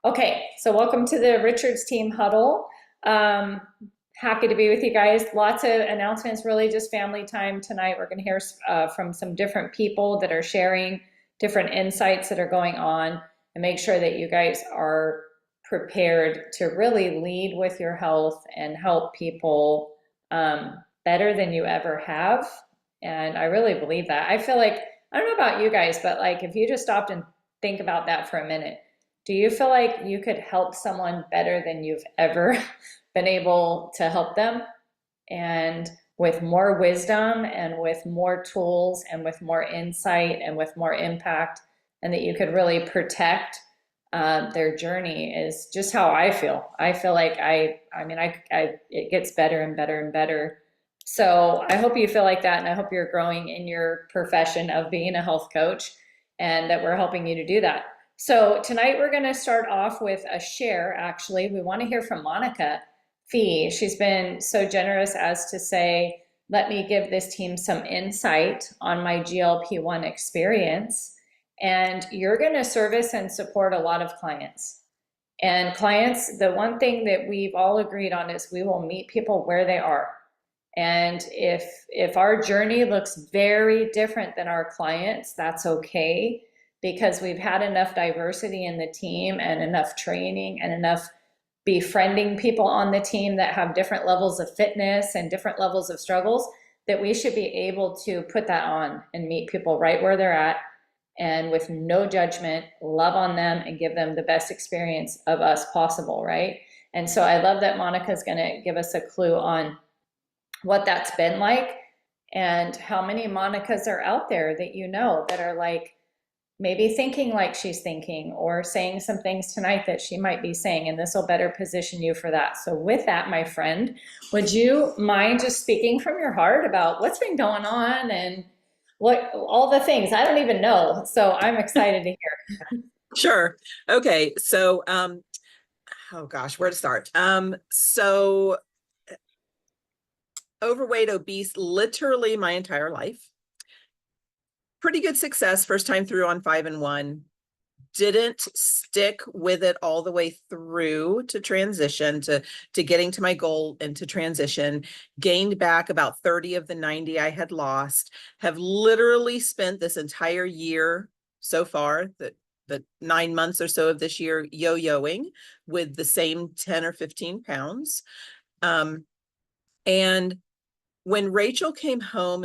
Okay, so welcome to the Richards Team Huddle. Um, Happy to be with you guys. Lots of announcements, really just family time tonight. We're going to hear from some different people that are sharing different insights that are going on, and make sure that you guys are prepared to really lead with your health and help people better than you ever have. And I really believe that. I feel like, I don't know about you guys, but like if you just stopped and think about that for a minute, do you feel like you could help someone better than you've ever been able to help them? And with more wisdom and with more tools and with more insight and with more impact, and that you could really protect their journey is just how I feel. I feel like it gets better and better and better. So I hope you feel like that, and I hope you're growing in your profession of being a health coach, and that we're helping you to do that. So tonight we're going to start off with a share. Actually, we want to hear from Monica Fee. She's been so generous as to say, let me give this team some insight on my GLP-1 experience. And you're going to service and support a lot of clients. And clients, the one thing that we've all agreed on is we will meet people where they are. And if our journey looks very different than our clients, that's okay, because we've had enough diversity in the team and enough training and enough befriending people on the team that have different levels of fitness and different levels of struggles, that we should be able to put that on and meet people right where they're at, and with no judgment, love on them and give them the best experience of us possible, right? And so I love that Monica's going to give us a clue on what that's been like, and how many Monicas are out there that you know that are like maybe thinking like she's thinking, or saying some things tonight that she might be saying, and this will better position you for that. So with that, my friend, would you mind just speaking from your heart about what's been going on and what all the things I don't even know. So I'm excited to hear. Sure. Okay. So, oh gosh, where to start? So overweight, obese, literally my entire life. Pretty good success first time through on 5 and 1. Didn't stick with it all the way through to transition to getting to my goal and to transition. Gained back about 30 of the 90 I had lost. Have literally spent this entire year so far, the 9 months or so of this year, yo-yoing with the same 10 or 15 pounds. And when Rachel came home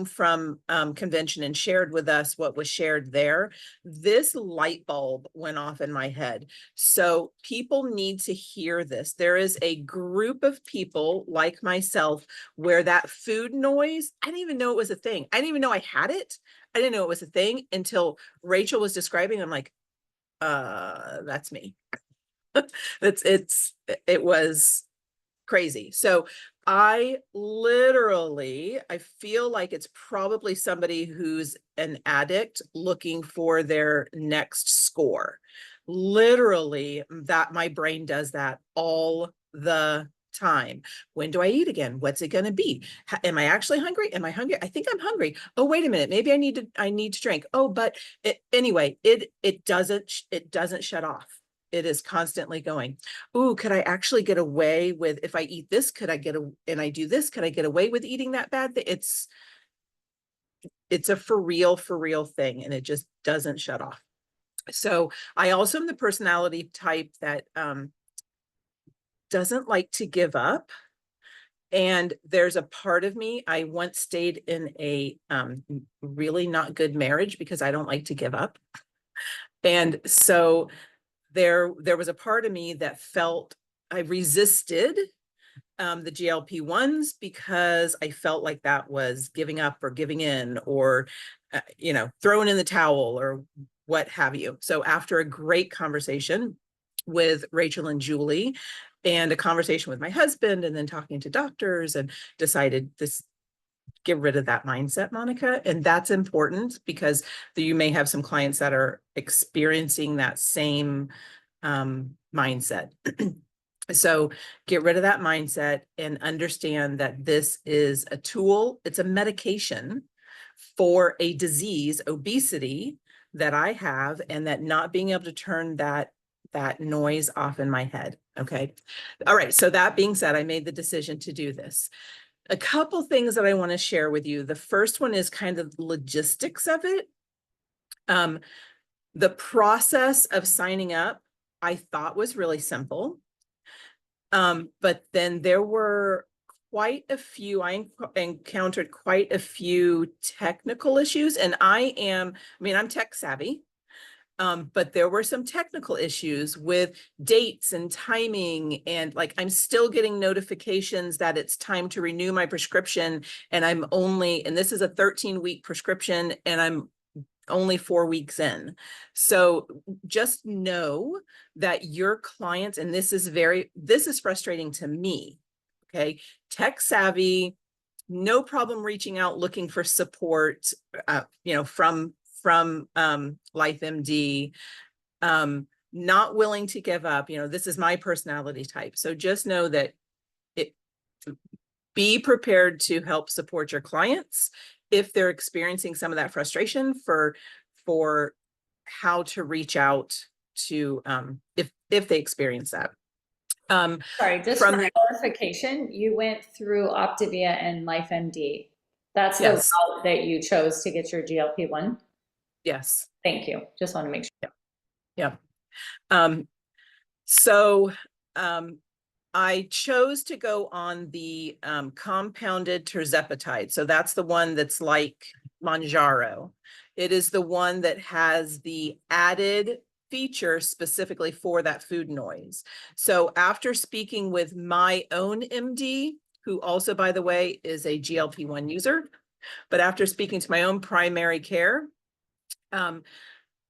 from convention and shared with us what was shared there, this light bulb went off in my head. So people need to hear this. There is a group of people like myself where that food noise, I didn't even know it was a thing. I didn't even know I had it. I didn't know it was a thing until Rachel was describing. I'm like, that's me. It was crazy. So I feel like it's probably somebody who's an addict looking for their next score. Literally, that my brain does that all the time. When do I eat again? What's it going to be? Am I actually hungry? Am I hungry? I think I'm hungry. Oh, wait a minute. Maybe I need to drink. Oh, but anyway, it doesn't shut off. It is constantly going, ooh, could I actually get away with, if I eat this, and I do this, could I get away with eating that bad thing? It's a for real thing, and it just doesn't shut off. So I also am the personality type that doesn't like to give up. And there's a part of me, I once stayed in a really not good marriage because I don't like to give up. And so there was a part of me that felt I resisted the GLP-1s because I felt like that was giving up or giving in, or throwing in the towel or what have you. So after a great conversation with Rachel and Julie, and a conversation with my husband, and then talking to doctors, and decided get rid of that mindset, Monica. And that's important because you may have some clients that are experiencing that same mindset. So get rid of that mindset and understand that this is a tool. It's a medication for a disease, obesity, that I have, and that not being able to turn that that noise off in my head. Okay. All right. So that being said, I made the decision to do this. A couple things that I want to share with you. The first one is kind of logistics of it. The process of signing up, I thought was really simple. But then there were quite a few, I encountered quite a few technical issues, and I'm tech savvy. But there were some technical issues with dates and timing, and like I'm still getting notifications that it's time to renew my prescription, and and this is a 13-week prescription, and I'm only 4 weeks in. So just know that your clients, and this is frustrating to me. Okay. Tech savvy, no problem reaching out, looking for support, from LifeMD, not willing to give up. This is my personality type. So just know that be prepared to help support your clients if they're experiencing some of that frustration for how to reach out to if they experience that. Sorry, just for clarification, you went through Optavia and LifeMD. That's the Yes. route that you chose to get your GLP-1? Yes. Thank you. Just want to make sure. Yeah. So I chose to go on the compounded tirzepatide. So that's the one that's like Mounjaro. It is the one that has the added feature specifically for that food noise. So after speaking with my own MD, who also, by the way, is a GLP-1 user, but after speaking to my own primary care,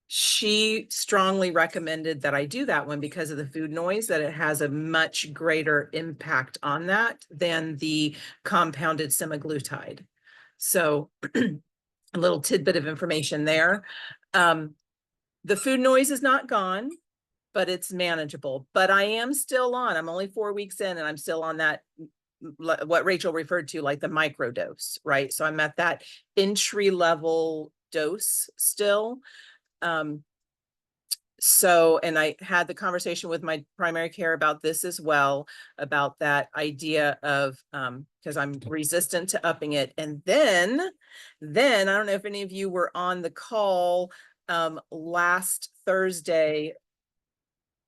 she strongly recommended that I do that one because of the food noise, that it has a much greater impact on that than the compounded semaglutide. So a little tidbit of information there. The food noise is not gone, but it's manageable. But I am still I'm only 4 weeks in, and I'm still on that, what Rachel referred to, like the micro dose, right? So I'm at that entry level dose still. So, and I had the conversation with my primary care about this as well, about that idea of, because I'm resistant to upping it. And then I don't know if any of you were on the call, last Thursday,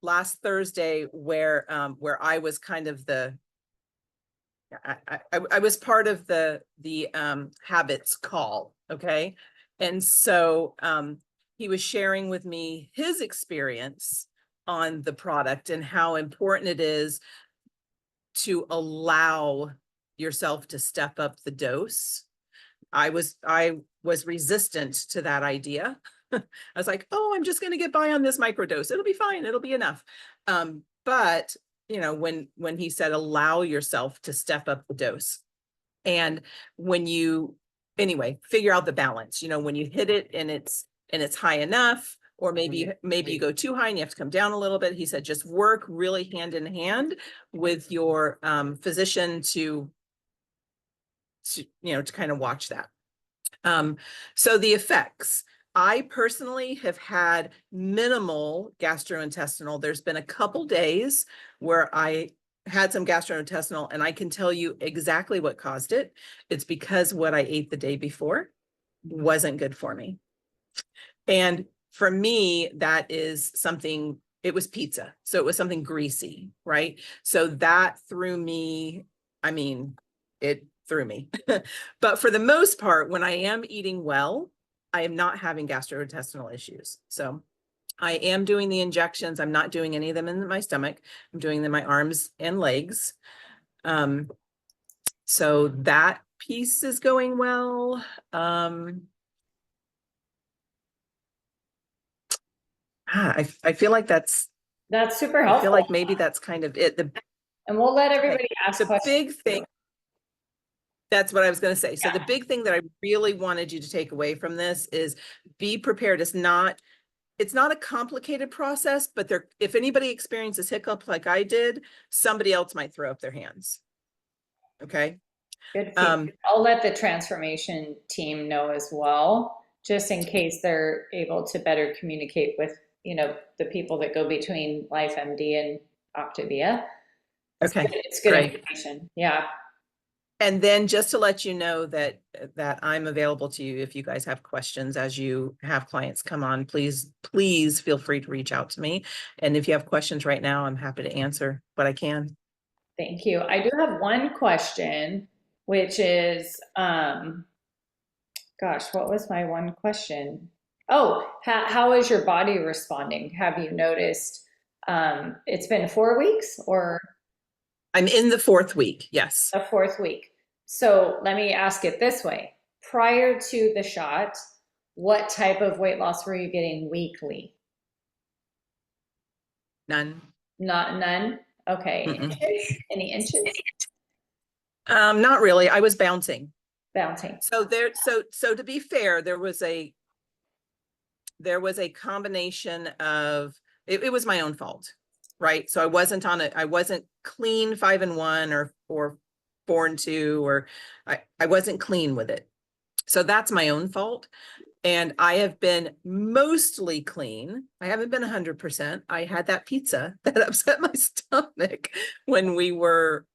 where I was kind of I was part of the habits call. Okay. And so, he was sharing with me his experience on the product and how important it is to allow yourself to step up the dose. I was resistant to that idea. I was like, oh, I'm just going to get by on this microdose. It'll be fine. It'll be enough. But when he said, allow yourself to step up the dose. And figure out the balance, when you hit it and it's high enough, or maybe you go too high and you have to come down a little bit. He said, just work really hand in hand with your physician to kind of watch that. So the effects, I personally have had minimal gastrointestinal. There's been a couple days where I had some gastrointestinal, and I can tell you exactly what caused it. It's because what I ate the day before wasn't good for me. And for me, that is something, it was pizza. So it was something greasy, right? So that threw me, it threw me. But for the most part, when I am eating well, I am not having gastrointestinal issues. So I am doing the injections. I'm not doing any of them in my stomach. I'm doing them in my arms and legs. So that piece is going well. I feel like that's super helpful. I feel like maybe that's kind of it. And we'll let everybody ask the questions. Big thing. That's what I was going to say. So the big thing that I really wanted you to take away from this is be prepared. It's not a complicated process, but if anybody experiences hiccup like I did, somebody else might throw up their hands. Okay. Good feedback. I'll let the transformation team know as well, just in case they're able to better communicate with, the people that go between LifeMD and Optavia. Okay, It's good great. information. Yeah. And then just to let you know that I'm available to you if you guys have questions as you have clients come on, please feel free to reach out to me. And if you have questions right now, I'm happy to answer what I can. Thank you. I do have one question, which is, gosh, what was my one question? Oh, how is your body responding? Have you noticed, it's been 4 weeks or I'm in the 4th week. Yes. a fourth week? So let me ask it this way. Prior to the shot, what type of weight loss were you getting weekly? None. None? Okay. Mm-mm. Inches? Any inches? Not really. I was bouncing. Bouncing. So to be fair, there was a combination of it was my own fault, right? So I wasn't clean 5-1 or 4-2, or I wasn't clean with it. So that's my own fault. And I have been mostly clean. I haven't been 100%. I had that pizza that upset my stomach when we were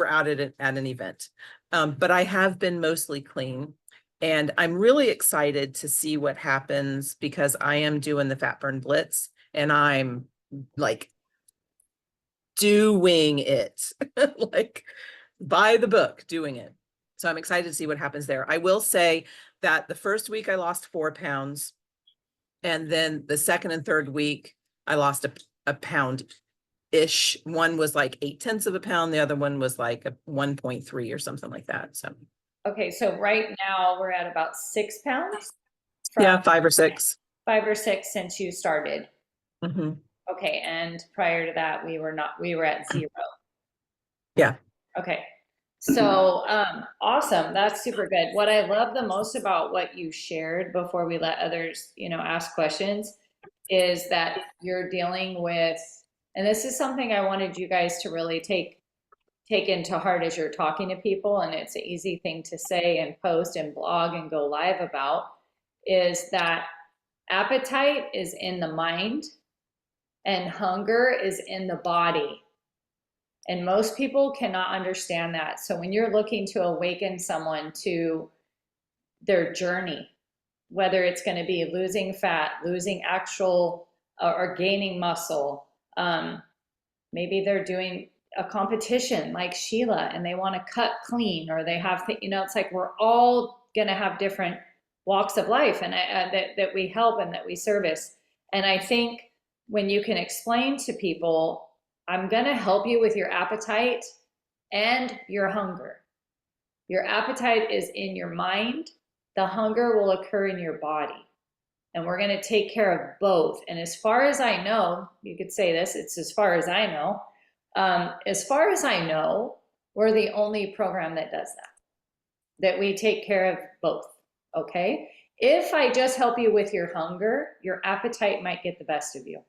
out at an event. But I have been mostly clean. And I'm really excited to see what happens because I am doing the fat burn blitz and I'm like doing it, like by the book, doing it. So I'm excited to see what happens there. I will say that the first week I lost 4 pounds. And then the second and third week, I lost a pound ish. One was like 0.8 of a pound. The other one was like a 1.3 or something like that. So Okay, so right now we're at about 6 pounds from yeah, 5 or 6. 5 or 6 since you started. Mm-hmm. Okay, and prior to that, we were at 0. Yeah. Okay. So, awesome. That's super good. What I love the most about what you shared before we let others, ask questions is that you're dealing with, and this is something I wanted you guys to really take into heart as you're talking to people, and it's an easy thing to say and post and blog and go live about, is that appetite is in the mind and hunger is in the body. And most people cannot understand that. So when you're looking to awaken someone to their journey, whether it's going to be losing fat, losing actual or gaining muscle, maybe they're doing a competition like Sheila and they want to cut clean, or they have, it's like we're all going to have different walks of life and that we help and that we service. And I think when you can explain to people, I'm going to help you with your appetite and your hunger. Your appetite is in your mind. The hunger will occur in your body. And we're going to take care of both. And as far as I know, you could say this, it's as far as I know. As far as I know, we're the only program that does that we take care of both. Okay. If I just help you with your hunger, your appetite might get the best of you.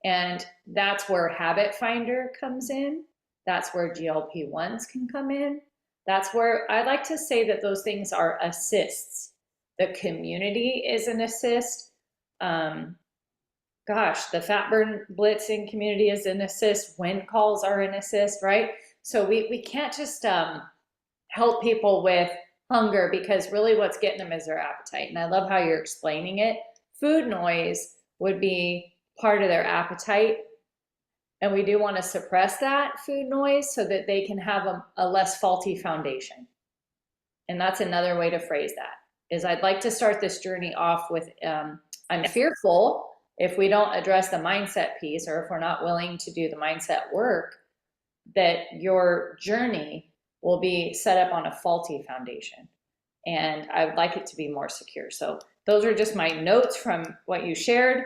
And that's where Habit Finder comes in. That's where GLP-1s can come in. That's where I like to say that those things are assists. The community is an assist. The Fat Burn Blitzing community is an assist. Win calls are an assist, right? So we can't just help people with hunger, because really what's getting them is their appetite. And I love how you're explaining it. Food noise would be part of their appetite. And we do want to suppress that food noise so that they can have a less faulty foundation. And that's another way to phrase that, is I'd like to start this journey off with, I'm fearful if we don't address the mindset piece, or if we're not willing to do the mindset work, that your journey will be set up on a faulty foundation. And I would like it to be more secure. So those are just my notes from what you shared.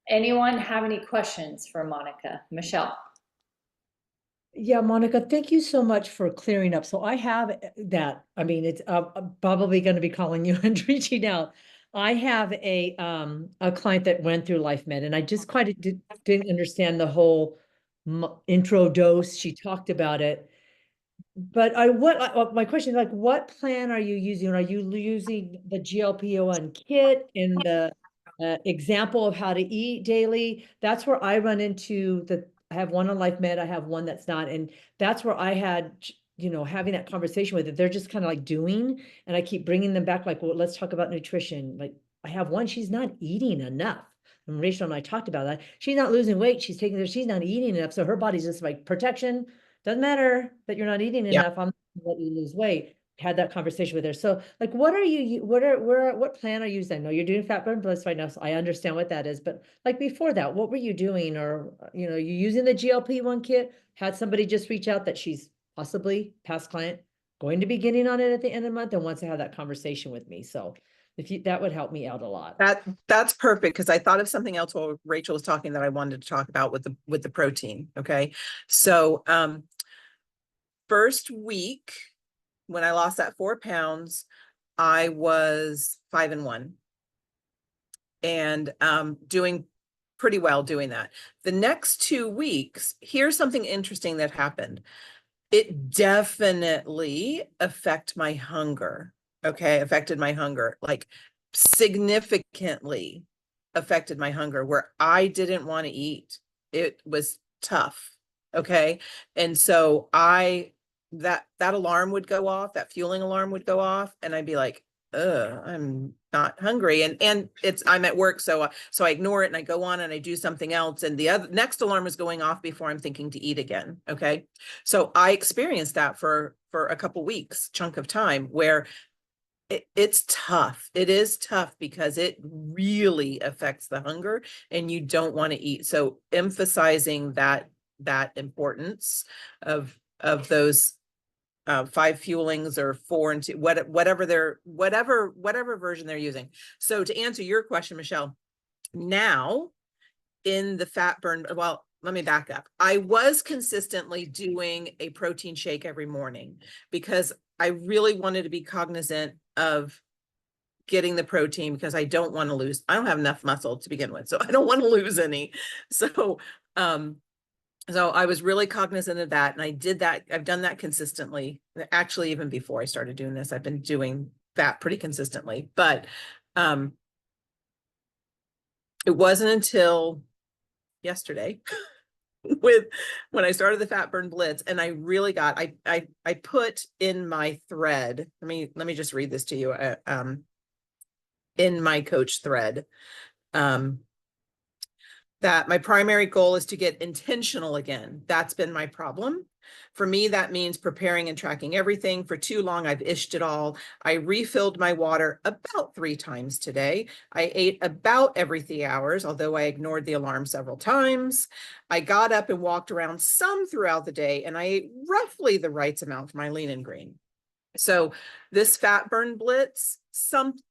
Anyone have any questions for Monica? Michelle? Yeah, Monica, thank you so much for clearing up. So I have that. I mean, it's I'm probably going to be calling you and reaching out. I have a client that went through LifeMed, and I just quite didn't understand the whole intro dose. She talked about it. But my question is like, what plan are you using? Are you using the GLP-1 kit in the example of how to eat daily? That's where I run into I have one on Life Med, I have one that's not. And that's where I had, having that conversation with it. They're just kind of like doing, and I keep bringing them back. Like, well, let's talk about nutrition. Like I have one, she's not eating enough. And Rachel and I talked about that. She's not losing weight. She's not eating enough. So her body's just like protection. Doesn't matter that you're not eating Yeah. enough. I'm gonna let you lose weight. Had that conversation with her. So like, what plan are you using? I know you're doing fat burn bliss right now, so I understand what that is. But like before that, what were you doing? Or, you using the GLP-1 kit? Had somebody just reach out that she's possibly past client going to be getting on it at the end of the month and wants to have that conversation with me. So that would help me out a lot. That's perfect, because I thought of something else while Rachel was talking that I wanted to talk about with the protein. Okay. So first week when I lost that 4 pounds, I was 5-1 and doing pretty well doing that. The next 2 weeks, here's something interesting that happened. It definitely affected my hunger. Okay, affected my hunger, like significantly affected my hunger, where I didn't want to eat. It was tough. Okay. And so that alarm would go off, that fueling alarm would go off, and I'd be like, I'm not hungry. And I'm at work. So I ignore it and I go on and I do something else. And the next alarm is going off before I'm thinking to eat again. Okay. So I experienced that for a couple weeks, chunk of time, where it's tough. It is tough because it really affects the hunger and you don't want to eat. So emphasizing that importance of those 5 fuelings or 4 and 2, whatever version they're using. So to answer your question, Michelle, now in the fat burn, well, let me back up. I was consistently doing a protein shake every morning because I really wanted to be cognizant of getting the protein, because I don't want to lose. I don't have enough muscle to begin with, so I don't want to lose any. So I was really cognizant of that, and I did that. I've done that consistently. Actually, even before I started doing this, I've been doing that pretty consistently. But it wasn't until yesterday when I started the Fat Burn Blitz, and I really got, I put in my thread, let me just read this to you, in my coach thread, that my primary goal is to get intentional again. That's been my problem. For me, that means preparing and tracking everything. For too long, I've ished it all. I refilled my water about 3 times today. I ate about every 3 hours, although I ignored the alarm several times. I got up and walked around some throughout the day, and I ate roughly the right amount for my lean and green. So this Fat Burn Blitz, something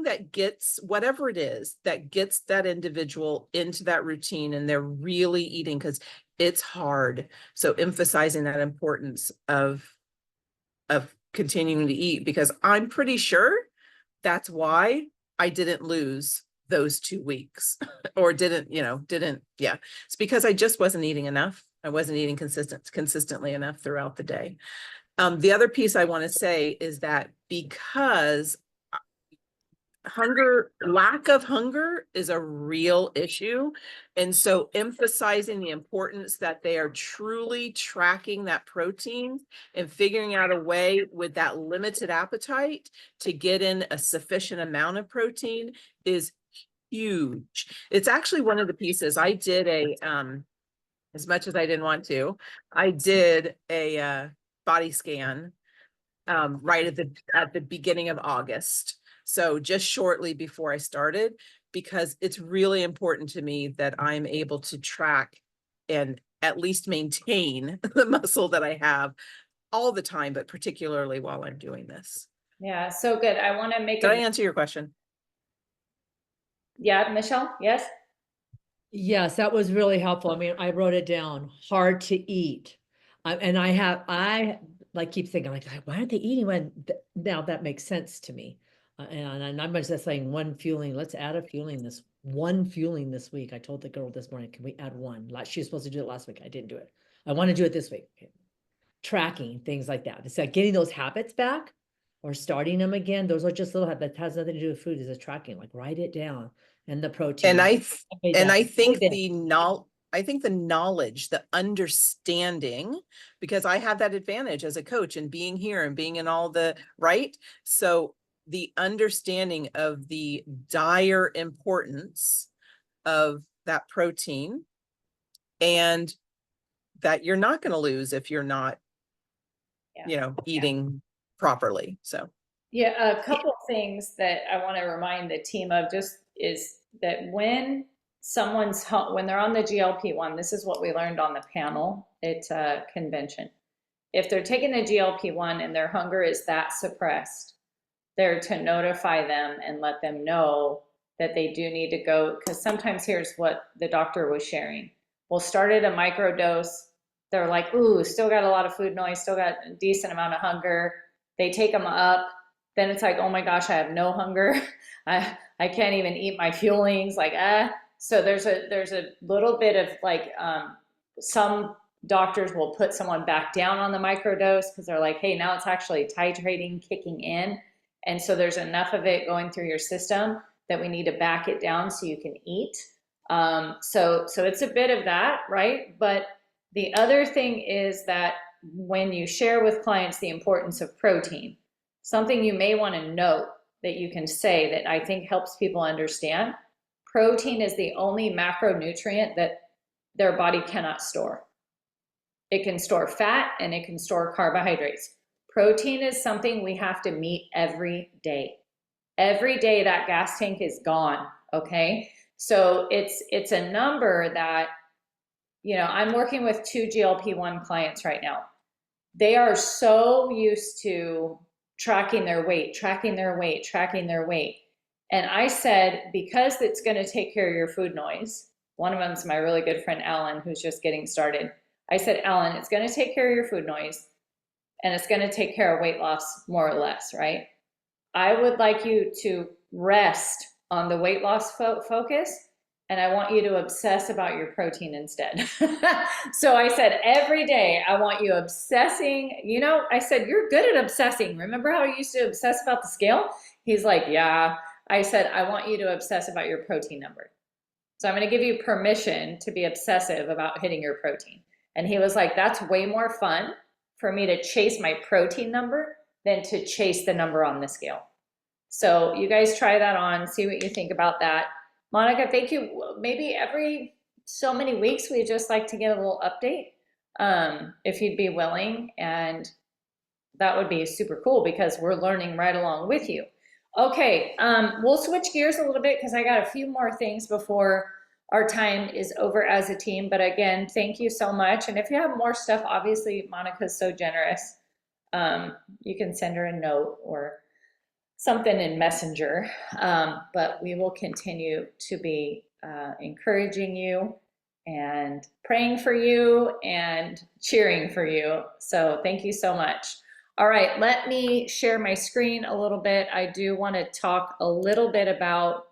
that gets, whatever it is, that gets that individual into that routine and they're really eating, because it's hard. So emphasizing that importance of continuing to eat, because I'm pretty sure that's why I didn't lose those 2 weeks or didn't, yeah. It's because I just wasn't eating enough. I wasn't eating consistently enough throughout the day. The other piece I want to say is that because lack of hunger is a real issue. And so emphasizing the importance that they are truly tracking that protein and figuring out a way with that limited appetite to get in a sufficient amount of protein is huge. It's actually one of the pieces I did as much as I didn't want to, I did a body scan right at the beginning of August. So just shortly before I started, because it's really important to me that I'm able to track and at least maintain the muscle that I have all the time, but particularly while I'm doing this. Yeah, so good. I want to make Did I answer your question? Yeah, Michelle? Yes? Yes, that was really helpful. I mean, I wrote it down, hard to eat. And I like keep thinking like, why aren't they eating when now that makes sense to me. And I'm just saying let's add one fueling this week. I told the girl this morning, can we add one? Like she was supposed to do it last week. I didn't do it. I want to do it this week. tracking, things like that. It's like getting those habits back or starting them again. Those are just little habits that has nothing to do with food, is a tracking, like write it down and the protein. And I think Then- I think the knowledge, the understanding, because I have that advantage as a coach and being here and being in all the, right? So the understanding of the dire importance of that protein, and that you're not going to lose if you're not, eating properly. So Yeah, a couple of things that I want to remind the team of just is that when when they're on the GLP-1, this is what we learned on the panel at convention. If they're taking the GLP-1 and their hunger is that suppressed, they're to notify them and let them know that they do need to go, because sometimes here's what the doctor was sharing. We'll start at a micro dose. They're like, ooh, still got a lot of food noise, still got a decent amount of hunger. They take them up. Then it's like, oh my gosh, I have no hunger. I can't even eat my fuelings. Like, So there's a little bit of like, some doctors will put someone back down on the microdose because they're like, hey, now it's actually titrating, kicking in. And so there's enough of it going through your system that we need to back it down so you can eat. So it's a bit of that, right? But the other thing is that when you share with clients the importance of protein, something you may want to note that you can say that I think helps people understand, protein is the only macronutrient that their body cannot store. It can store fat and it can store carbohydrates. Protein is something we have to meet every day. Every day that gas tank is gone, okay? So it's a number that, I'm working with 2 GLP-1 clients right now. They are so used to tracking their weight, tracking their weight, tracking their weight. And I said, because it's going to take care of your food noise, one of them is my really good friend, Alan, who's just getting started. I said, Alan, it's going to take care of your food noise and it's going to take care of weight loss more or less, right? I would like you to rest on the weight loss focus, and I want you to obsess about your protein instead. So I said, every day I want you obsessing. I said, you're good at obsessing. Remember how you used to obsess about the scale? He's like, yeah. I said, I want you to obsess about your protein number. So I'm going to give you permission to be obsessive about hitting your protein. And he was like, that's way more fun for me to chase my protein number than to chase the number on the scale. So you guys try that on, see what you think about that. Monica, thank you. Maybe every so many weeks, we just like to get a little update, if you'd be willing. And that would be super cool because we're learning right along with you. Okay, we'll switch gears a little bit because I got a few more things before our time is over as a team. But again, thank you so much. And if you have more stuff, obviously Monica's so generous. You can send her a note or something in Messenger, but we will continue to be encouraging you and praying for you and cheering for you. So thank you so much. All right, let me share my screen a little bit. I do want to talk a little bit about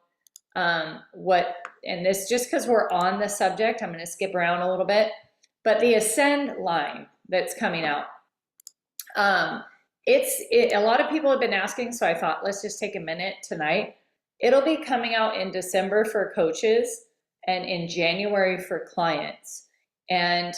and this just because we're on the subject, I'm going to skip around a little bit, but the Ascend line that's coming out. A lot of people have been asking, so I thought let's just take a minute tonight. It'll be coming out in December for coaches and in January for clients. And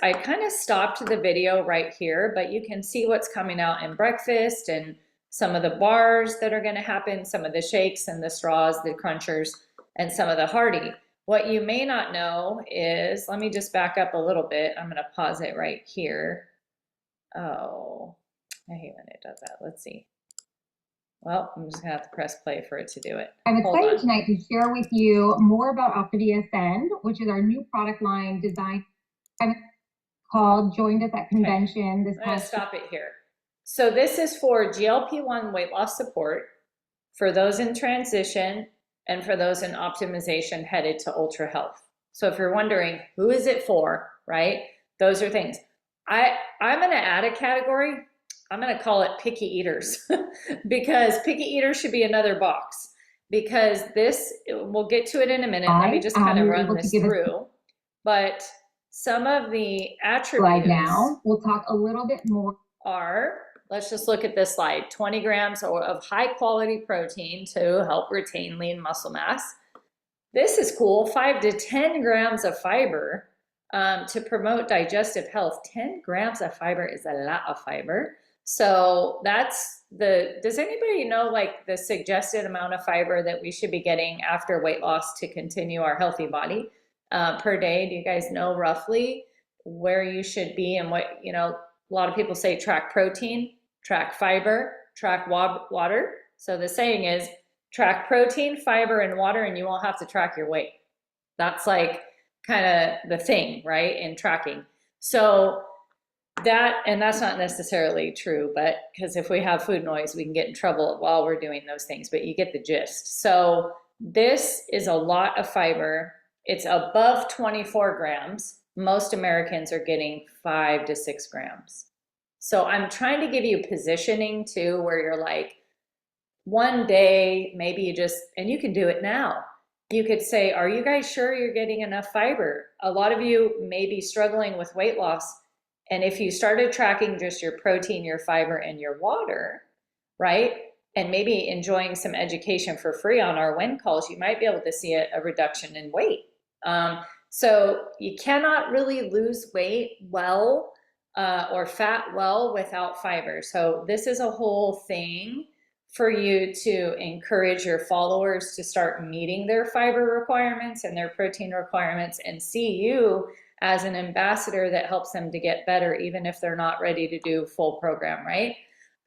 I kind of stopped the video right here, but you can see what's coming out in breakfast and some of the bars that are going to happen, some of the shakes and the straws, the crunchers, and some of the hearty. What you may not know is, let me just back up a little bit. I'm going to pause it right here. Oh, I hate when it does that. Let's see. Well, I'm just gonna have to press play for it to do it. I'm excited tonight to share with you more about Optivia Ascend, which is our new product line designed called Joined Us at Convention. I'm gonna stop it here. So this is for GLP-1 weight loss support for those in transition and for those in optimization headed to ultra health. So if you're wondering, who is it for, right? Those are things. I'm going to add a category. I'm going to call it picky eaters because picky eaters should be another box, because we'll get to it in a minute. Let me just kind of run this through. But some of the Slide attributes now. We'll talk a little bit more. are, let's just look at this slide, 20 grams of high quality protein to help retain lean muscle mass. This is cool, 5 to 10 grams of fiber to promote digestive health. 10 grams of fiber is a lot of fiber. So that's does anybody know like the suggested amount of fiber that we should be getting after weight loss to continue our healthy body per day? Do you guys know roughly where you should be and what, you know, a lot of people say track protein, track fiber, track water. So the saying is track protein, fiber, and water, and you won't have to track your weight. That's like kind of the thing, right, in tracking. So and that's not necessarily true, but because if we have food noise, we can get in trouble while we're doing those things, but you get the gist. So this is a lot of fiber. It's above 24 grams. Most Americans are getting 5 to 6 grams. So I'm trying to give you positioning too, where you're like, one day, maybe and you can do it now. You could say, are you guys sure you're getting enough fiber? A lot of you may be struggling with weight loss. And if you started tracking just your protein, your fiber, and your water, right? And maybe enjoying some education for free on our win calls, you might be able to see a reduction in weight. So you cannot really lose weight well or fat well without fiber. So this is a whole thing for you to encourage your followers to start meeting their fiber requirements and their protein requirements and see you as an ambassador that helps them to get better, even if they're not ready to do full program, right?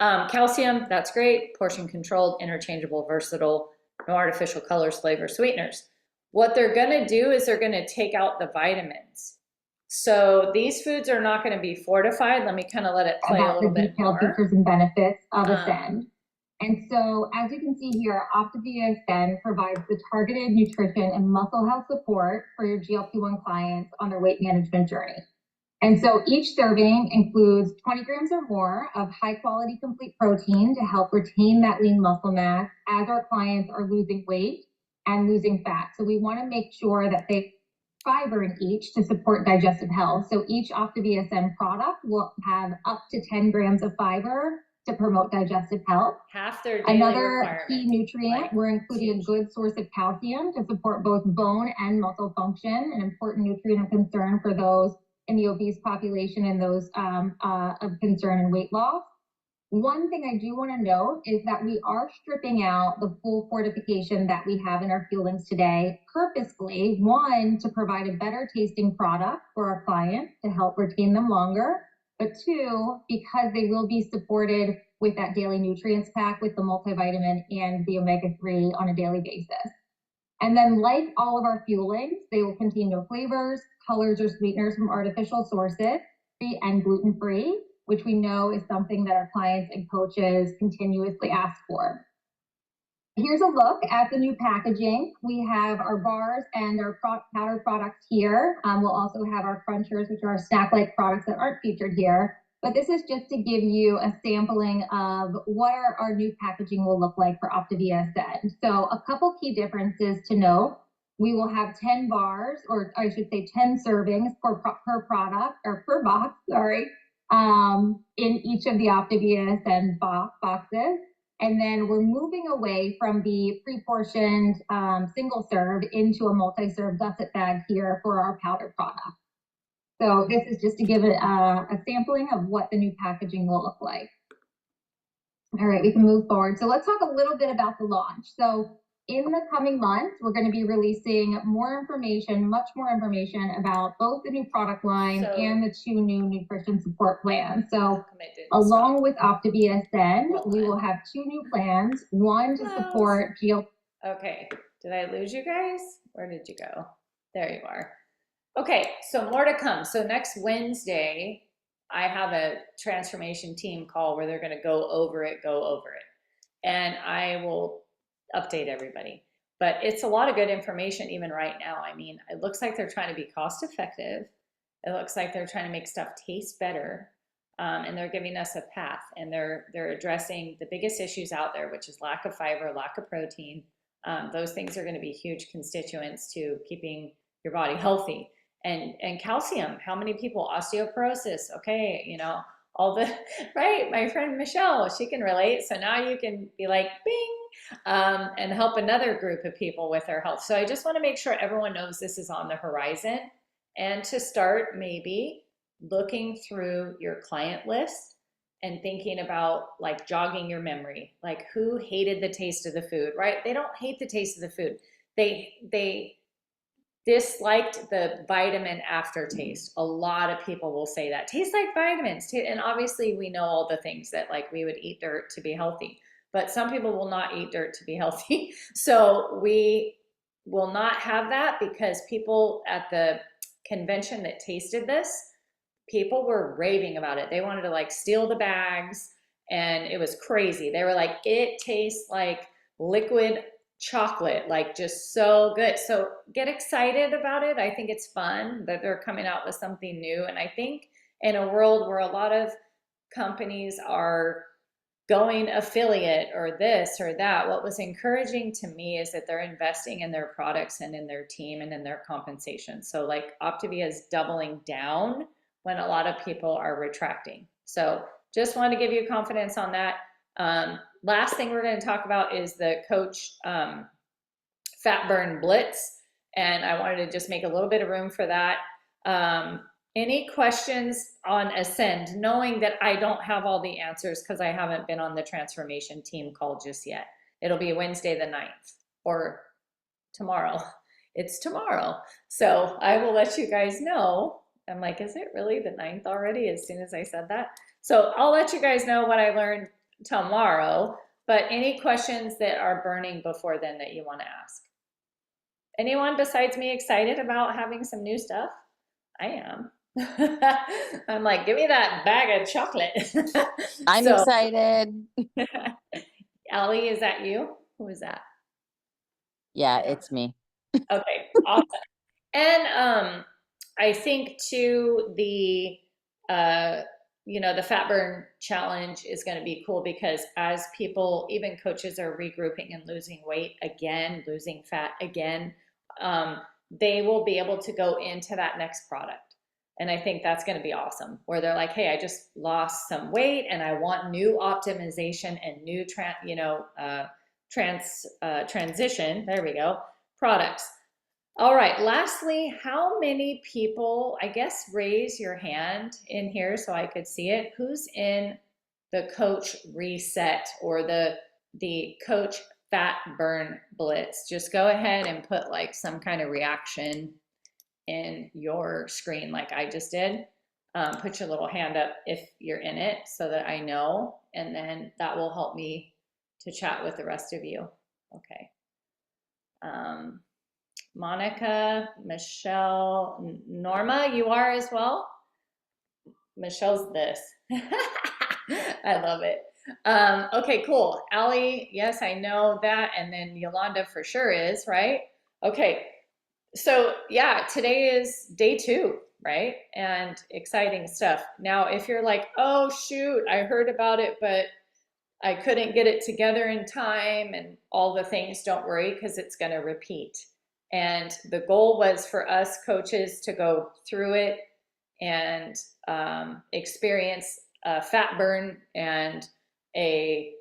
Calcium, that's great. Portion controlled, interchangeable, versatile, no artificial colors, flavors, sweeteners. What they're gonna do is they're gonna take out the vitamins. So these foods are not gonna be fortified. Let me kind of let it play a little bit more. About the detailed features and benefits of Ascend. And so, as you can see here, Optavia Ascend provides the targeted nutrition and muscle health support for your GLP-1 clients on their weight management journey. And so each serving includes 20 grams or more of high quality complete protein to help retain that lean muscle mass as our clients are losing weight and losing fat. So we want to make sure that they fiber in each to support digestive health. So each Optavia Ascend product will have up to 10 grams of fiber to promote digestive health. Half their daily Another key nutrient, we're including a good source of calcium to support both bone and muscle function, an important nutrient of concern for those in the obese population and those of concern in weight loss. One thing I do want to note is that we are stripping out the full fortification that we have in our fuelings today, purposefully, one, to provide a better tasting product for our clients to help retain them longer, but two, because they will be supported with that daily nutrients pack with the multivitamin and the omega-3 on a daily basis. And then like all of our fuelings, they will contain no flavors, colors, or sweeteners from artificial sources, free and gluten-free, which we know is something that our clients and coaches continuously ask for. Here's a look at the new packaging. We have our bars and our powder products here. We'll also have our crunchers, which are snack-like products that aren't featured here. But this is just to give you a sampling of what our new packaging will look like for Optavia Ascend. So a couple key differences to note. We will have 10 bars, or I should say 10 servings per product, or per box, sorry, in each of the Optavia Ascend boxes. And then we're moving away from the pre-portioned single serve into a multi-serve gusset bag here for our powder product. So this is just to give it a sampling of what the new packaging will look like. All right, we can move forward. So let's talk a little bit about the launch. So in the coming months, we're going to be releasing more information, much more information about both the new product line and the 2 new nutrition support plans. So along with Optavia Ascend, we will have 2 new plans, one to support GLP. Okay, did I lose you guys? Where did you go? There you are. Okay, so more to come. So next Wednesday, I have a transformation team call where they're going to go over it. And I will update everybody. But it's a lot of good information even right now. I mean, it looks like they're trying to be cost effective. It looks like they're trying to make stuff taste better. And they're giving us a path. And they're addressing the biggest issues out there, which is lack of fiber, lack of protein. Those things are going to be huge constituents to keeping your body healthy. and calcium. How many people? Osteoporosis. Okay, you know, all the, right? My friend Michelle, she can relate. So now you can be like, bing, and help another group of people with their health. So I just want to make sure everyone knows this is on the horizon, and to start maybe looking through your client list and thinking about like jogging your memory, like who hated the taste of the food, right? They don't hate the taste of the food. They disliked the vitamin aftertaste. A lot of people will say that tastes like vitamins. And obviously we know all the things that like we would eat dirt to be healthy, but some people will not eat dirt to be healthy. So we will not have that, because people at the convention that tasted this, people were raving about it. They wanted to like steal the bags, and it was crazy. They were like, it tastes like liquid chocolate, like just so good. So get excited about it. I think it's fun that they're coming out with something new. And I think in a world where a lot of companies are going affiliate or this or that, what was encouraging to me is that they're investing in their products and in their team and in their compensation. So like Optavia is doubling down when a lot of people are retracting. So just want to give you confidence on that. Last thing we're going to talk about is the Coach Fat Burn Blitz. And I wanted to just make a little bit of room for that. Any questions on Ascend, knowing that I don't have all the answers because I haven't been on the transformation team call just yet. It'll be Wednesday the 9th, or tomorrow. It's tomorrow. So I will let you guys know. I'm like, is it really the 9th already? As soon as I said that. So I'll let you guys know what I learned tomorrow, but any questions that are burning before then that you want to ask? Anyone besides me excited about having some new stuff? I am. I'm like, give me that bag of chocolate. I'm So, excited. Allie, is that you? Who is that? Yeah, it's me. Okay, awesome. And I think too, the the fat burn challenge is going to be cool, because as people, even coaches, are regrouping and losing weight again, losing fat again, they will be able to go into that next product. And I think that's going to be awesome, where they're like, hey, I just lost some weight and I want new optimization and new transition, there we go, products. All right, lastly, how many people, I guess, raise your hand in here so I could see it, who's in the Coach Reset or the Coach Fat Burn Blitz? Just go ahead and put like some kind of reaction in your screen like I just did. Put your little hand up if you're in it so that I know, and then that will help me to chat with the rest of you. Okay. Monica, Michelle, Norma, you are as well? Michelle's this. I love it. Okay, cool. Allie, yes, I know that. And then Yolanda for sure is, right? Okay. So yeah, today is day 2, right? And exciting stuff. Now, if you're like, oh shoot, I heard about it, but I couldn't get it together in time and all the things, don't worry, because it's going to repeat. And the goal was for us coaches to go through it and experience a fat burn and a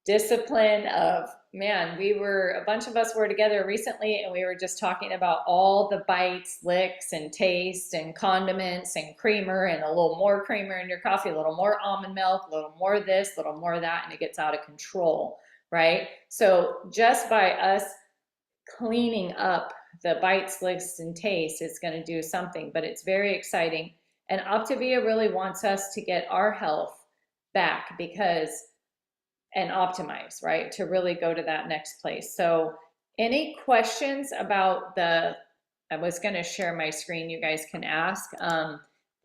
discipline of, man, a bunch of us were together recently and we were just talking about all the bites, licks, and taste and condiments and creamer and a little more creamer in your coffee, a little more almond milk, a little more this, a little more that, and it gets out of control, right? So just by us cleaning up the bites, licks, and taste, it's going to do something, but it's very exciting. And Optavia really wants us to get our health back and optimize, right? To really go to that next place. So any questions about I was going to share my screen, you guys can ask.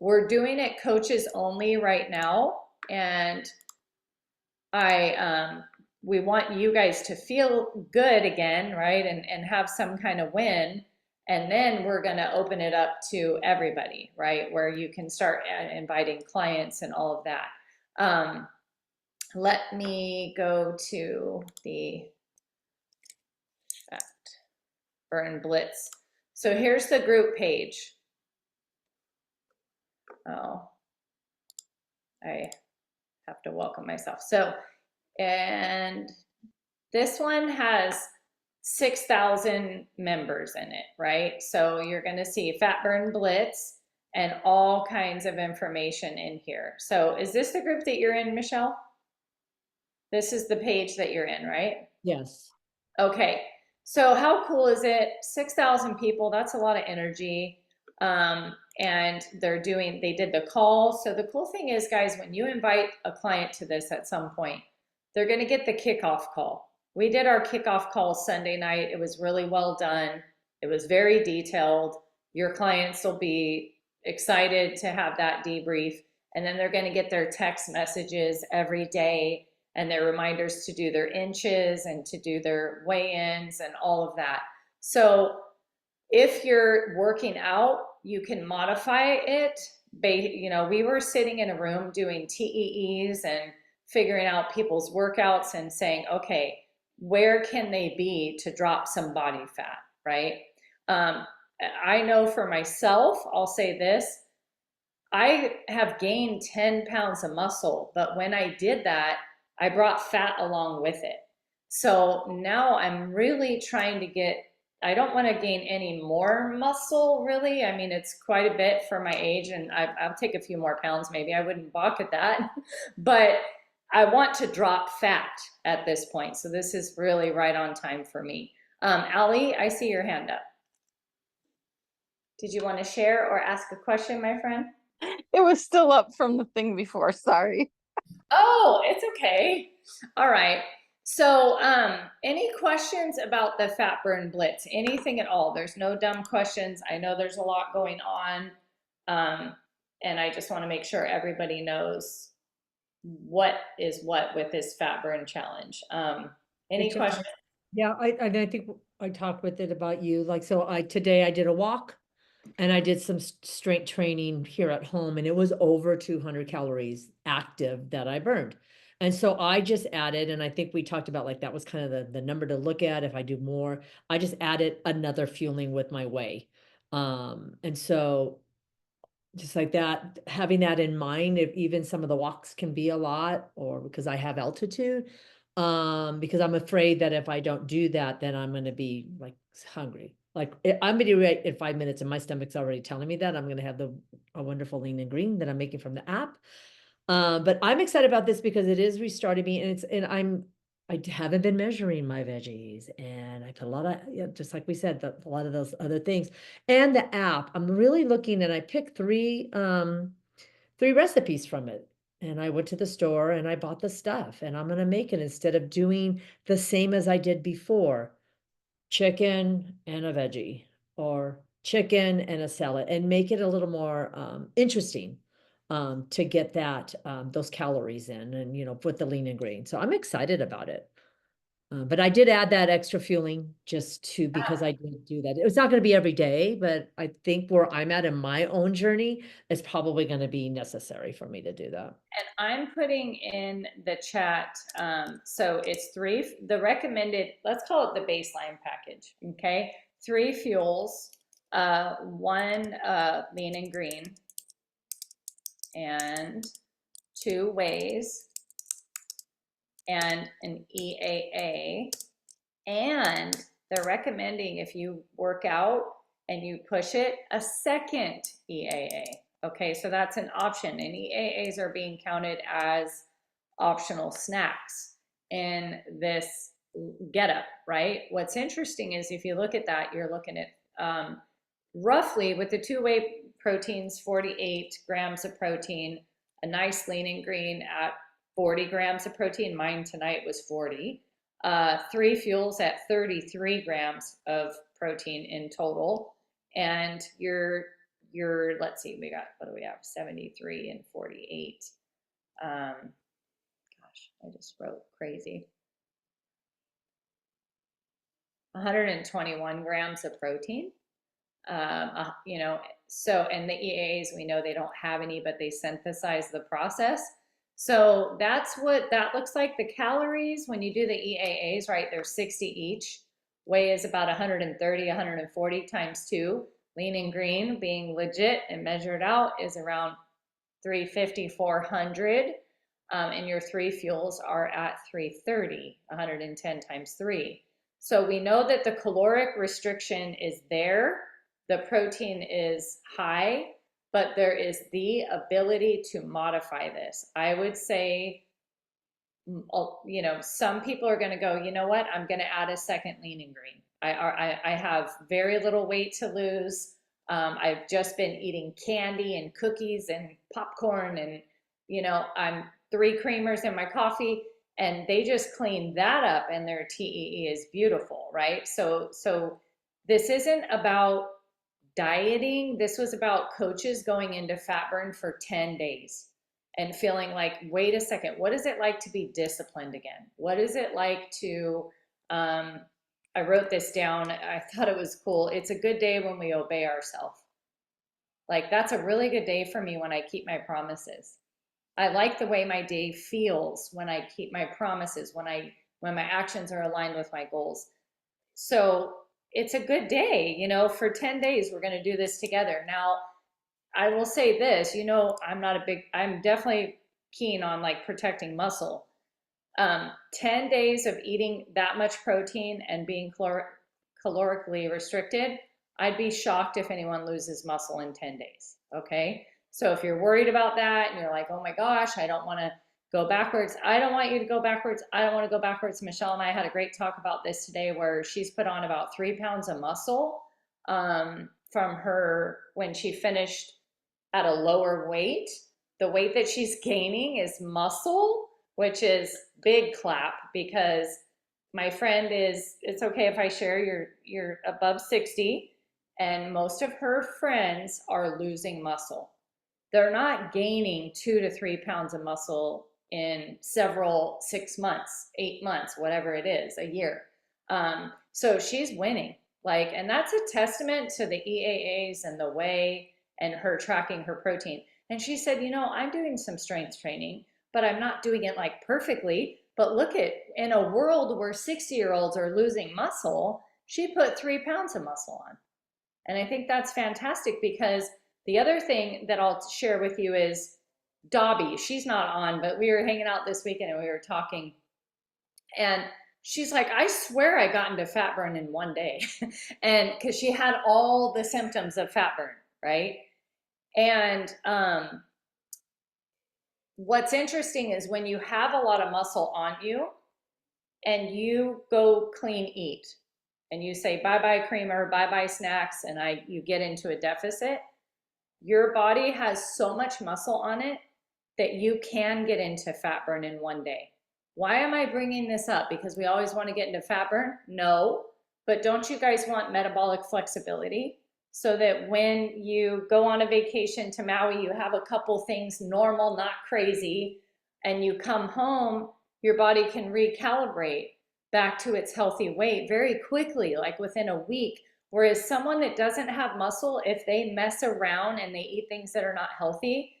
We're doing it coaches only right now. And we want you guys to feel good again, right? And have some kind of win. And then we're going to open it up to everybody, right? Where you can start inviting clients and all of that. Let me go to the Fat Burn Blitz. So here's the group page. Oh, I have to welcome myself. So, and this one has 6,000 members in it, right? So you're going to see Fat Burn Blitz and all kinds of information in here. So is this the group that you're in, Michelle? This is the page that you're in, right? Yes. Okay. So how cool is it? 6,000 people, that's a lot of energy. And they did the call. So the cool thing is, guys, when you invite a client to this at some point, they're going to get the kickoff call. We did our kickoff call Sunday night. It was really well done. It was very detailed. Your clients will be excited to have that debrief. And then they're going to get their text messages every day and their reminders to do their inches and to do their weigh-ins and all of that. So if you're working out, you can modify it. We were sitting in a room doing TEEs and figuring out people's workouts and saying, okay, where can they be to drop some body fat, right? I know for myself, I'll say this, I have gained 10 pounds of muscle, but when I did that, I brought fat along with it. So now I'm really trying to I don't want to gain any more muscle, really. I mean, it's quite a bit for my age, and I'll take a few more pounds, maybe. I wouldn't balk at that. But I want to drop fat at this point. So this is really right on time for me. Allie, I see your hand up. Did you want to share or ask a question, my friend? It was still up from the thing before, sorry. Oh, it's okay. All right. So, any questions about the Fat Burn Blitz? Anything at all? There's no dumb questions. I know there's a lot going on. And I just want to make sure everybody knows what is what with this Fat Burn Challenge. Any questions? Yeah, I think I talked with it about you. Like, so today I did a walk and I did some strength training here at home, and it was over 200 calories active that I burned. And so I just added, and I think we talked about like that was kind of the number to look at if I do more. I just added another fueling with my whey. And so just like that, having that in mind, if even some of the walks can be a lot, or because I have altitude, because I'm afraid that if I don't do that, then I'm going to be like hungry. Like I'm going to be right in 5 minutes and my stomach's already telling me that I'm going to have a wonderful lean and green that I'm making from the app. But I'm excited about this because it is restarting me, and I haven't been measuring my veggies, and I put a lot of, just like we said, a lot of those other things, and the app. I'm really looking, and I picked three recipes from it, and I went to the store and I bought the stuff, and I'm gonna make it instead of doing the same as I did before, chicken and a veggie, or chicken and a salad, and make it a little more interesting. To get that those calories in, and put the lean and green. So I'm excited about it. But I did add that extra fueling because I did do that. It's not going to be every day, but I think where I'm at in my own journey, it's probably going to be necessary for me to do that. And I'm putting in the chat, so it's the recommended, let's call it the baseline package, okay? 3 fuels, 1 lean and green, and 2 wheys, and an EAA. And they're recommending, if you work out and you push it, a second EAA. Okay, so that's an option, and EAAs are being counted as optional snacks in this getup, right? What's interesting is if you look at that, you're looking at roughly, with the 2 whey proteins, 48 grams of protein, a nice lean and green at 40 grams of protein. Mine tonight was 40. 3 fuels at 33 grams of protein in total. And let's see, what do we have? 73 and 48. Gosh, I just wrote crazy. 121 grams of protein. So, and the EAAs, we know they don't have any, but they synthesize the process. So that's what that looks like. The calories, when you do the EAAs, right, they're 60 each. Whey is about 130, 140 times 2. Lean and green, being legit and measured out, is around 350, 400, and your three fuels are at 330, 110 times 3. So we know that the caloric restriction is there, the protein is high, but there is the ability to modify this. I would say, you know, some people are going to go, you know what, I'm going to add a second lean and green. I have very little weight to lose. I've just been eating candy and cookies and popcorn, and, you know, I'm 3 creamers in my coffee, and they just clean that up, and their TEE is beautiful, right? So this isn't about dieting. This was about coaches going into fat burn for 10 days and feeling like, wait a second, what is it like to be disciplined again? What is it like to, I wrote this down. I thought it was cool. It's a good day when we obey ourselves. Like, that's a really good day for me when I keep my promises. I like the way my day feels when I keep my promises, when my actions are aligned with my goals. So it's a good day, you know, for 10 days, we're going to do this together. Now, I will say this, you know, I'm definitely keen on like protecting muscle. 10 days of eating that much protein and being calorically restricted, I'd be shocked if anyone loses muscle in 10 days. Okay. So if you're worried about that and you're like, oh my gosh, I don't want to go backwards. I don't want you to go backwards. I don't want to go backwards. Michelle and I had a great talk about this today, where she's put on about 3 pounds of muscle from her when she finished at a lower weight. The weight that she's gaining is muscle, which is big clap, because my friend is, it's okay if I share, you're above 60, and most of her friends are losing muscle. They're not gaining 2 to 3 pounds of muscle in 6 months, 8 months, whatever it is, a year. So she's winning, like, and that's a testament to the EAAs and the whey and her tracking her protein. And she said, you know, I'm doing some strength training, but I'm not doing it like perfectly. But look at, in a world where 60-year-olds are losing muscle, she put 3 pounds of muscle on. And I think that's fantastic, because the other thing that I'll share with you is Dobby. She's not on, but we were hanging out this weekend and we were talking. And she's like, I swear I got into fat burn in one day. And because she had all the symptoms of fat burn, right? And what's interesting is when you have a lot of muscle on you and you go clean eat and you say bye-bye creamer, bye-bye snacks, and you get into a deficit, your body has so much muscle on it that you can get into fat burn in one day. Why am I bringing this up? Because we always want to get into fat burn? No, but don't you guys want metabolic flexibility? So that when you go on a vacation to Maui, you have a couple things normal, not crazy, and you come home, your body can recalibrate back to its healthy weight very quickly, like within a week. Whereas someone that doesn't have muscle, if they mess around and they eat things that are not healthy,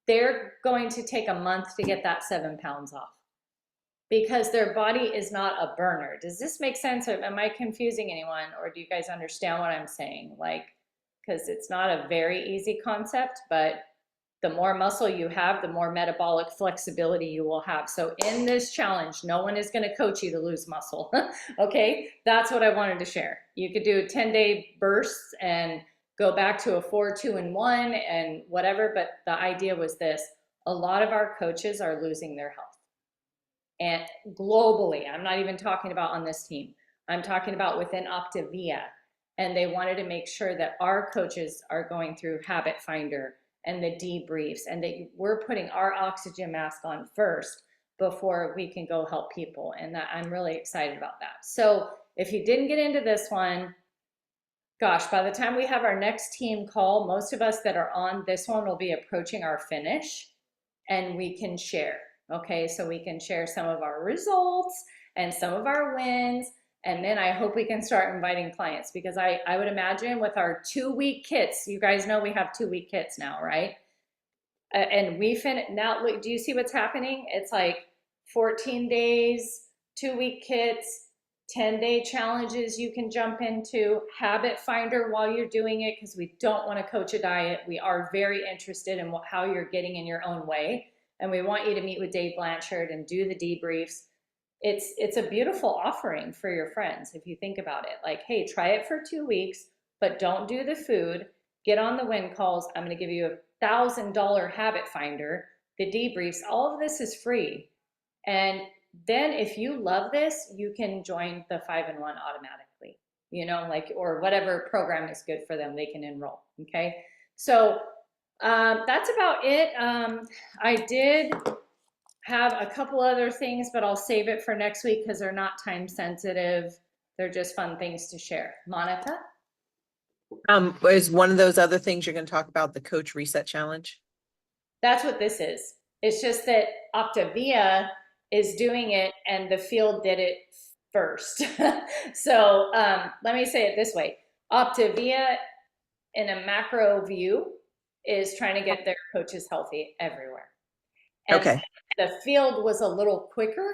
they're going to take a month to get that 7 pounds off, because their body is not a burner. Does this make sense? Am I confusing anyone, or do you guys understand what I'm saying? Like, because it's not a very easy concept, but the more muscle you have, the more metabolic flexibility you will have. So in this challenge, no one is going to coach you to lose muscle. Okay, that's what I wanted to share. You could do 10-day bursts and go back to a 4, 2, and 1 and whatever, but the idea was this: a lot of our coaches are losing their health. And globally, I'm not even talking about on this team, I'm talking about within Optavia. And they wanted to make sure that our coaches are going through Habit Finder and the debriefs, and that we're putting our oxygen mask on first before we can go help people. And that, I'm really excited about that. So if you didn't get into this one, gosh, by the time we have our next team call, most of us that are on this one will be approaching our finish, and we can share. Okay, so we can share some of our results and some of our wins. And then I hope we can start inviting clients, because I would imagine with our 2-week kits, you guys know we have 2-week kits now, right? And we now, look, do you see what's happening? It's like 14 days, 2-week kits, 10-day challenges you can jump into, habit finder while you're doing it, because we don't want to coach a diet. We are very interested in how you're getting in your own way. And we want you to meet with Dave Blanchard and do the debriefs. It's a beautiful offering for your friends if you think about it. Like, hey, try it for 2 weeks, but don't do the food. Get on the win calls. I'm going to give you $1,000 habit finder, the debriefs. All of this is free. And then if you love this, you can join the 5-in-1 automatically, you know, like, or whatever program is good for them, they can enroll. Okay. So that's about it. I did have a couple other things, but I'll save it for next week because they're not time sensitive. They're just fun things to share. Monica? Is one of those other things you're going to talk about the coach reset challenge? That's what this is. It's just that Optavia is doing it and the field did it first. So let me say it this way. Optavia in a macro view is trying to get their coaches healthy everywhere. And Okay. the field was a little quicker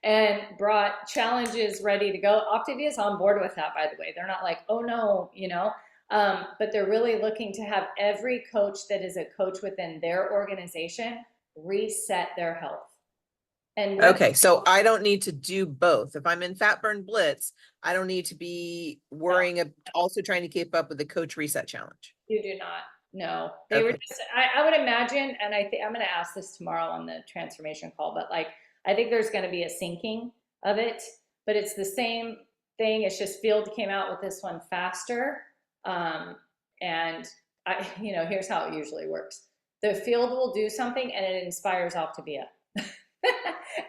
and brought challenges ready to go. Optavia is on board with that, by the way. They're not like, oh no, you know, but they're really looking to have every coach that is a coach within their organization reset their health. And Okay, so I don't need to do both. If I'm in Fat Burn Blitz, I don't need to be worrying of also trying to keep up with the coach reset challenge. you do not. No, they were Okay. just, I would imagine, and I think I'm going to ask this tomorrow on the transformation call, but like, I think there's going to be a syncing of it, but it's the same thing. It's just field came out with this one faster. And you know, here's how it usually works. The field will do something and it inspires Optavia.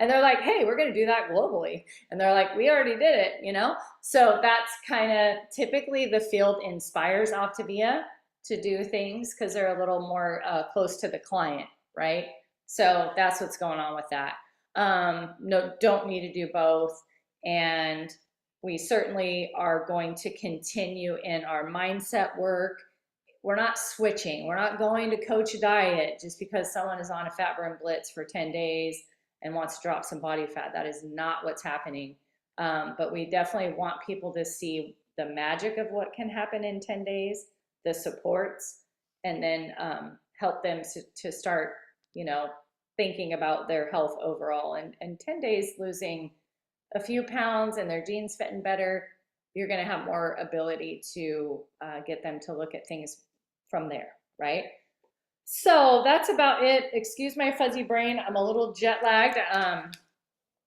And they're like, hey, we're going to do that globally. And they're like, we already did it, you know? So that's kind of typically the field inspires Optavia to do things because they're a little more close to the client, right? So that's what's going on with that. No, don't need to do both. And we certainly are going to continue in our mindset work. We're not switching. We're not going to coach a diet just because someone is on a fat burn blitz for 10 days and wants to drop some body fat. That is not what's happening. But we definitely want people to see the magic of what can happen in 10 days, the supports, and then help them to start, you know, thinking about their health overall. And 10 days losing a few pounds and their genes fitting better, you're going to have more ability to get them to look at things from there, right? So that's about it. Excuse my fuzzy brain. I'm a little jet lagged and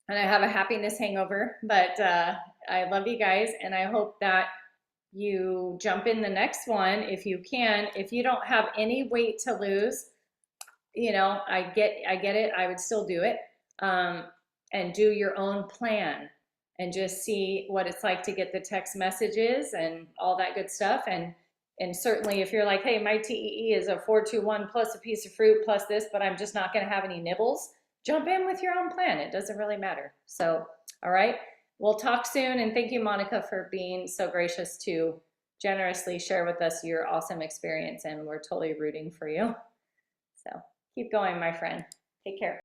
I have a happiness hangover, but I love you guys and I hope that you jump in the next one if you can. If you don't have any weight to lose, you know, I get it. I would still do it and do your own plan and just see what it's like to get the text messages and all that good stuff. And certainly if you're like, hey, my TEE is a 421 plus a piece of fruit plus this, but I'm just not going to have any nibbles, jump in with your own plan. It doesn't really matter. So, all right, we'll talk soon. And thank you, Monica, for being so gracious to generously share with us your awesome experience. And we're totally rooting for you. So keep going, my friend. Take care.